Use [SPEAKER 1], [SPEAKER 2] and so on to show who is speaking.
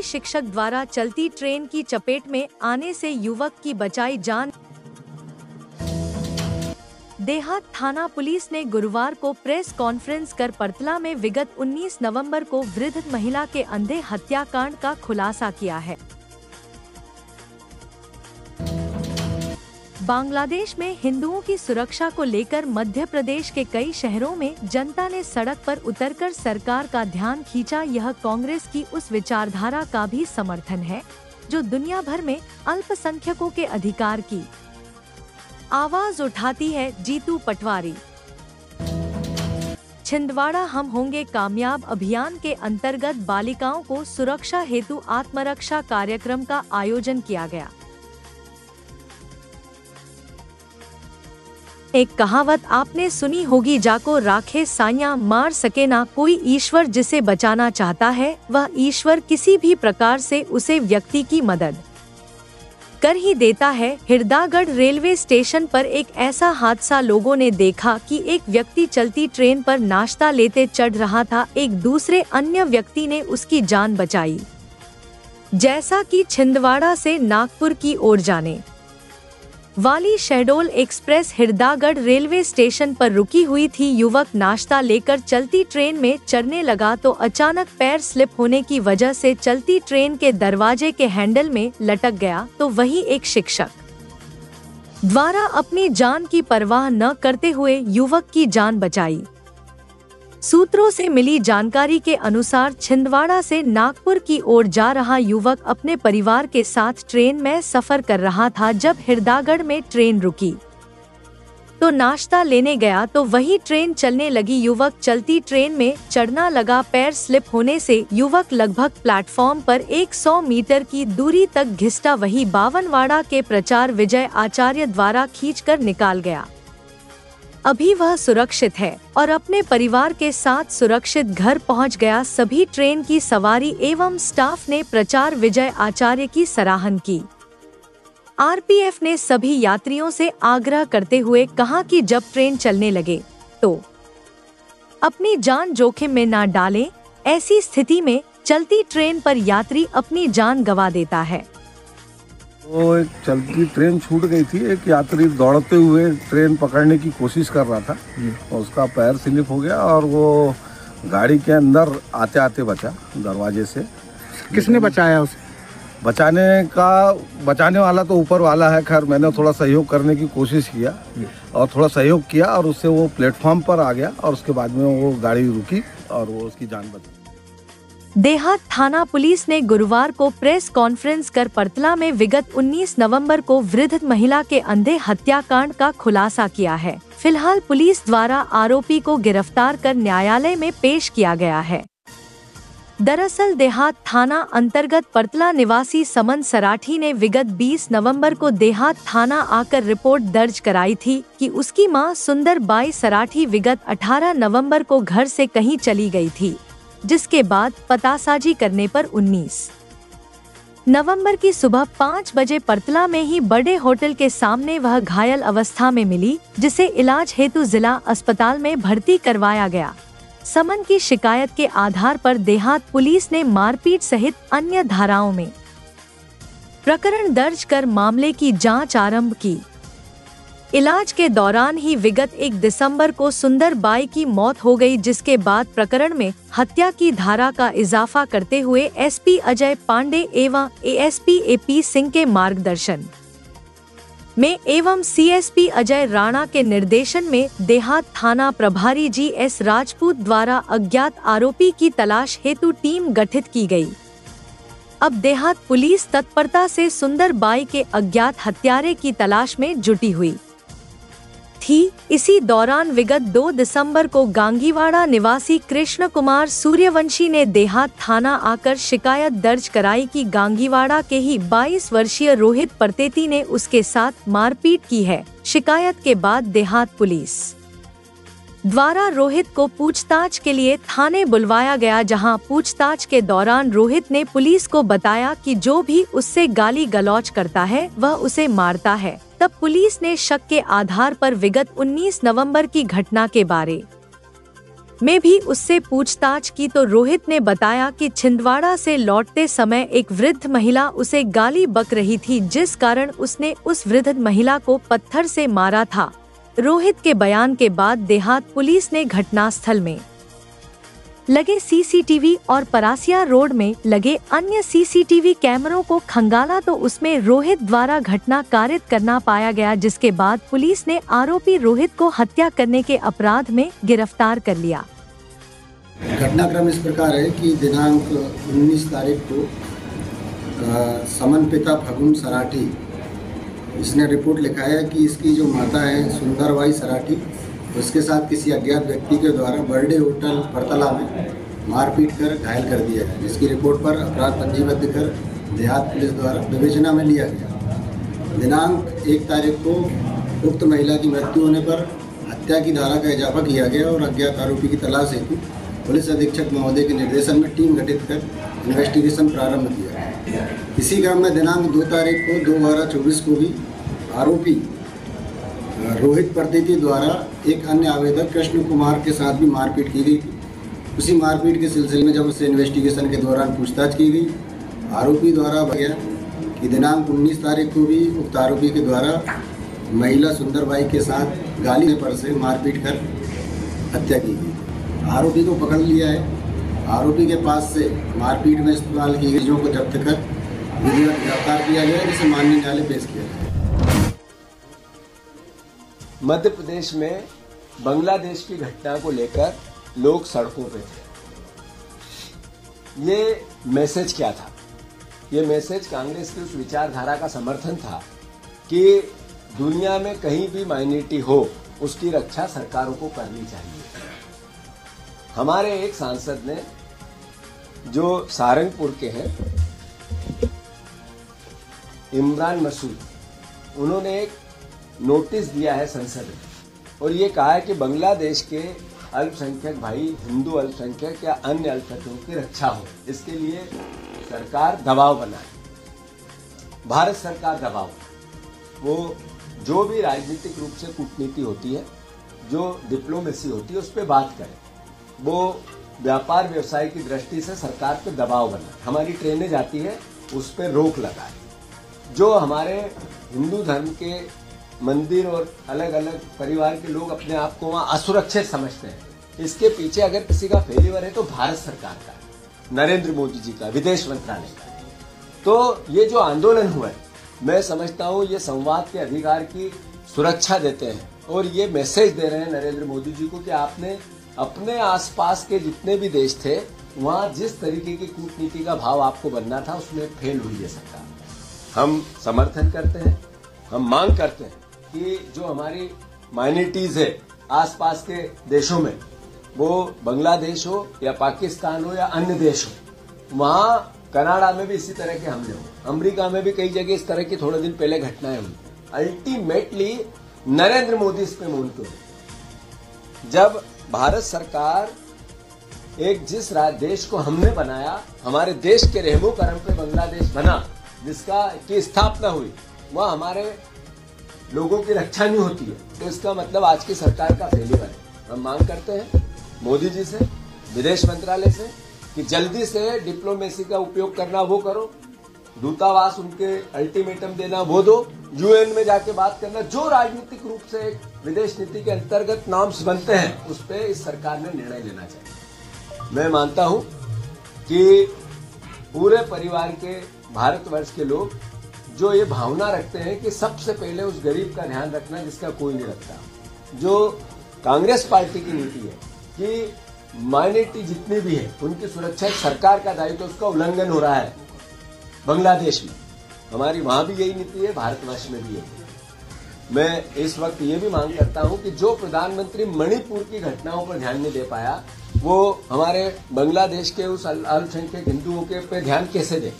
[SPEAKER 1] शिक्षक द्वारा चलती ट्रेन की चपेट में आने से युवक की बचाई जान। देहात थाना पुलिस ने गुरुवार को प्रेस कॉन्फ्रेंस कर परतला में विगत 19 नवंबर को वृद्ध महिला के अंधे हत्याकांड का खुलासा किया है। बांग्लादेश में हिंदुओं की सुरक्षा को लेकर मध्य प्रदेश के कई शहरों में जनता ने सड़क पर उतरकर सरकार का ध्यान खींचा। यह कांग्रेस की उस विचारधारा का भी समर्थन है जो दुनिया भर में अल्पसंख्यकों के अधिकार की आवाज उठाती है। जीतू पटवारी। छिंदवाड़ा हम होंगे कामयाब अभियान के अंतर्गत बालिकाओं को सुरक्षा हेतु आत्मरक्षा कार्यक्रम का आयोजन किया गया। एक कहावत आपने सुनी होगी, जाको राखे साइयां मार सके ना कोई। ईश्वर जिसे बचाना चाहता है वह ईश्वर किसी भी प्रकार से उसे व्यक्ति की मदद कर ही देता है। हिरदागढ़ रेलवे स्टेशन पर एक ऐसा हादसा लोगों ने देखा कि एक व्यक्ति चलती ट्रेन पर नाश्ता लेते चढ़ रहा था। एक दूसरे अन्य व्यक्ति ने उसकी जान बचाई। जैसा कि छिंदवाड़ा से नागपुर की ओर जाने वाली Shahdol express Hirdagarh railway station पर रुकी हुई थी। युवक नाश्ता लेकर चलती ट्रेन में चढ़ने लगा तो अचानक पैर स्लिप होने की वजह से चलती ट्रेन के दरवाजे के हैंडल में लटक गया तो वहीं एक शिक्षक द्वारा अपनी जान की परवाह न करते हुए युवक की जान बचाई। सूत्रों से मिली जानकारी के अनुसार छिंदवाड़ा से नागपुर की ओर जा रहा युवक अपने परिवार के साथ ट्रेन में सफर कर रहा था। जब हिरदागढ़ में ट्रेन रुकी तो नाश्ता लेने गया तो वही ट्रेन चलने लगी। युवक चलती ट्रेन में चढ़ना लगा। पैर स्लिप होने से युवक लगभग प्लेटफॉर्म पर 100 मीटर की दूरी तक घिसटा। वही बावनवाड़ा के प्रचार विजय आचार्य द्वारा खींचकर निकाल गया। अभी वह सुरक्षित है और अपने परिवार के साथ सुरक्षित घर पहुंच गया। सभी ट्रेन की सवारी एवं स्टाफ ने प्रचार विजय आचार्य की सराहना की। आरपीएफ ने सभी यात्रियों से आग्रह करते हुए कहा कि जब ट्रेन चलने लगे तो अपनी जान जोखिम में न डालें। ऐसी स्थिति में चलती ट्रेन पर यात्री अपनी जान गंवा देता है।
[SPEAKER 2] वो एक चलती ट्रेन छूट गई थी। एक यात्री दौड़ते हुए ट्रेन पकड़ने की कोशिश कर रहा था और उसका पैर स्लिप हो गया और वो गाड़ी के अंदर आते आते बचा दरवाजे से।
[SPEAKER 3] किसने बचाया उसे?
[SPEAKER 2] बचाने वाला तो ऊपर वाला है। खैर मैंने थोड़ा सहयोग करने की कोशिश किया और थोड़ा सहयोग किया और उससे वो प्लेटफॉर्म पर आ गया और उसके बाद में वो गाड़ी रुकी और वो उसकी जान बची।
[SPEAKER 1] देहात थाना पुलिस ने गुरुवार को प्रेस कॉन्फ्रेंस कर परतला में विगत 19 नवंबर को वृद्ध महिला के अंधे हत्याकांड का खुलासा किया है। फिलहाल पुलिस द्वारा आरोपी को गिरफ्तार कर न्यायालय में पेश किया गया है। दरअसल देहात थाना अंतर्गत परतला निवासी समन सराठी ने विगत 20 नवंबर को देहात थाना आकर रिपोर्ट दर्ज कराई थी कि उसकी मां सुंदर बाई सराठी विगत 18 नवंबर को घर से कहीं चली गई थी, जिसके बाद पतासाजी करने पर 19 नवंबर की सुबह 5 बजे परतला में ही बड़े होटल के सामने वह घायल अवस्था में मिली, जिसे इलाज हेतु जिला अस्पताल में भर्ती करवाया गया। समन की शिकायत के आधार पर देहात पुलिस ने मारपीट सहित अन्य धाराओं में प्रकरण दर्ज कर मामले की जांच आरंभ की। इलाज के दौरान ही विगत 1 दिसंबर को सुंदर बाई की मौत हो गई, जिसके बाद प्रकरण में हत्या की धारा का इजाफा करते हुए एसपी अजय पांडे एवं एएसपी एपी सिंह के मार्गदर्शन में एवं सीएसपी अजय राणा के निर्देशन में देहात थाना प्रभारी जीएस राजपूत द्वारा अज्ञात आरोपी की तलाश हेतु टीम गठित की गई। अब देहात पुलिस तत्परता से सुंदर बाई के अज्ञात हत्यारे की तलाश में जुटी हुई थी। इसी दौरान विगत 2 दिसंबर को गांगीवाड़ा निवासी कृष्ण कुमार सूर्यवंशी ने देहात थाना आकर शिकायत दर्ज कराई कि गांगीवाड़ा के ही 22 वर्षीय रोहित परतेती ने उसके साथ मारपीट की है। शिकायत के बाद देहात पुलिस द्वारा रोहित को पूछताछ के लिए थाने बुलवाया गया, जहां पूछताछ के दौरान रोहित ने पुलिस को बताया कि जो भी उससे गाली गलौज करता है वह उसे मारता है। तब पुलिस ने शक के आधार पर विगत 19 नवंबर की घटना के बारे में भी उससे पूछताछ की तो रोहित ने बताया कि छिंदवाड़ा से लौटते समय एक वृद्ध महिला उसे गाली बक रही थी, जिस कारण उसने उस वृद्ध महिला को पत्थर से मारा था। रोहित के बयान के बाद देहात पुलिस ने घटनास्थल में लगे सीसीटीवी और परासिया रोड में लगे अन्य सीसीटीवी कैमरों को खंगाला तो उसमें रोहित द्वारा घटना कारित करना पाया गया, जिसके बाद पुलिस ने आरोपी रोहित को हत्या करने के अपराध में गिरफ्तार कर लिया।
[SPEAKER 4] घटनाक्रम इस प्रकार है कि दिनांक 19 तारीख को समन पिता फगुन सराठी इसने रिपोर्ट लिखा है कि इसकी जो माता है सुंदरबाई सराठी, उसके साथ किसी अज्ञात व्यक्ति के द्वारा बर्थडे होटल परतला में मारपीट कर घायल कर दिया है, जिसकी रिपोर्ट पर अपराध पंजीबद्ध कर देहात पुलिस द्वारा विवेचना में लिया गया। दिनांक 1 तारीख को उक्त महिला की मृत्यु होने पर हत्या की धारा का इजाफा किया गया और अज्ञात आरोपी की तलाश हेतु पुलिस अधीक्षक महोदय के निर्देशन में टीम गठित कर इन्वेस्टिगेशन प्रारंभ किया। इसी क्रम में दिनांक 2 तारीख को 2/12/24 को भी आरोपी रोहित परदेती द्वारा एक अन्य आवेदक कृष्ण कुमार के साथ भी मारपीट की गई। उसी मारपीट के सिलसिले में जब उससे इन्वेस्टिगेशन के दौरान पूछताछ की गई, आरोपी द्वारा बताया कि दिनांक 19 तारीख को भी उक्त आरोपी के द्वारा महिला सुंदरबाई के साथ गाली पर से मारपीट कर हत्या की गई। आरोपी को पकड़ लिया है। आरोपी के पास से मारपीट में इस्तेमाल की गई चीज़ों को जब्त कर विधिवत गिरफ्तार किया गया, जिसे माननीय न्यायालय पेश किया गया।
[SPEAKER 5] मध्य प्रदेश में बांग्लादेश की घटना को लेकर लोग सड़कों पे थे। ये मैसेज क्या था? ये मैसेज कांग्रेस की उस विचारधारा का समर्थन था कि दुनिया में कहीं भी माइनॉरिटी हो उसकी रक्षा सरकारों को करनी चाहिए। हमारे एक सांसद ने, जो सहारनपुर के हैं, इमरान मसूद, उन्होंने एक नोटिस दिया है संसद में और ये कहा है कि बांग्लादेश के अल्पसंख्यक भाई, हिंदू अल्पसंख्यक या अन्य अल्पसंख्यकों की रक्षा हो, इसके लिए सरकार दबाव बनाए। भारत सरकार दबाव, वो जो भी राजनीतिक रूप से कूटनीति होती है, जो डिप्लोमेसी होती है, उस पर बात करे, वो व्यापार व्यवसाय की दृष्टि से सरकार पे दबाव बनाए। हमारी ट्रेनें जाती है, उस पर रोक लगाए। जो हमारे हिंदू धर्म के मंदिर और अलग अलग परिवार के लोग अपने आप को वहां असुरक्षित समझते हैं, इसके पीछे अगर किसी का फेलिवर है तो भारत सरकार का, नरेंद्र मोदी जी का, विदेश मंत्रालय का। तो ये जो आंदोलन हुआ है, मैं समझता हूं ये संवाद के अधिकार की सुरक्षा देते हैं और ये मैसेज दे रहे हैं नरेंद्र मोदी जी को कि आपने अपने आसपास के जितने भी देश थे वहां जिस तरीके की कूटनीति का भाव आपको बनना था उसमें फेल हुई है सरकार। हम समर्थन करते हैं, हम मांग करते हैं कि जो हमारी माइनॉरिटीज है आसपास के देशों में, वो बांग्लादेश हो या पाकिस्तान हो या अन्य देश हो, वहां कनाडा में भी इसी तरह के हमले हो, अमेरिका में भी कई जगह इस तरह की थोड़े दिन पहले घटनाएं हुई। अल्टीमेटली नरेंद्र मोदी इस पे मूलतुल। जब भारत सरकार एक जिस देश को हमने बनाया, हमारे देश के रहमो करम पे बांग्लादेश बना, जिसका की स्थापना हुई, वह हमारे लोगों की रक्षा नहीं होती है, तो इसका मतलब आज की सरकार का फेलियर है। हम मांग करते हैं मोदी जी से, विदेश मंत्रालय से, कि जल्दी से डिप्लोमेसी का उपयोग करना वो करो, दूतावास उनके अल्टीमेटम देना वो दो, यूएन में जाके बात करना, जो राजनीतिक रूप से विदेश नीति के अंतर्गत नॉर्म्स बनते हैं उस पर इस सरकार ने निर्णय लेना चाहिए। मैं मानता हूं कि पूरे परिवार के, भारतवर्ष के लोग जो ये भावना रखते हैं कि सबसे पहले उस गरीब का ध्यान रखना जिसका कोई नहीं रखता, जो कांग्रेस पार्टी की नीति है कि माइनॉरिटी जितनी भी है उनकी सुरक्षा सरकार का दायित्व, उसका उल्लंघन हो रहा है बांग्लादेश में। हमारी वहां भी यही नीति है, भारतवर्ष में भी यही। मैं इस वक्त ये भी मांग करता हूं कि जो प्रधानमंत्री मणिपुर की घटनाओं पर ध्यान नहीं दे पाया, वो हमारे बांग्लादेश के उस अल्पसंख्यक हिंदुओं के पे ध्यान कैसे दे।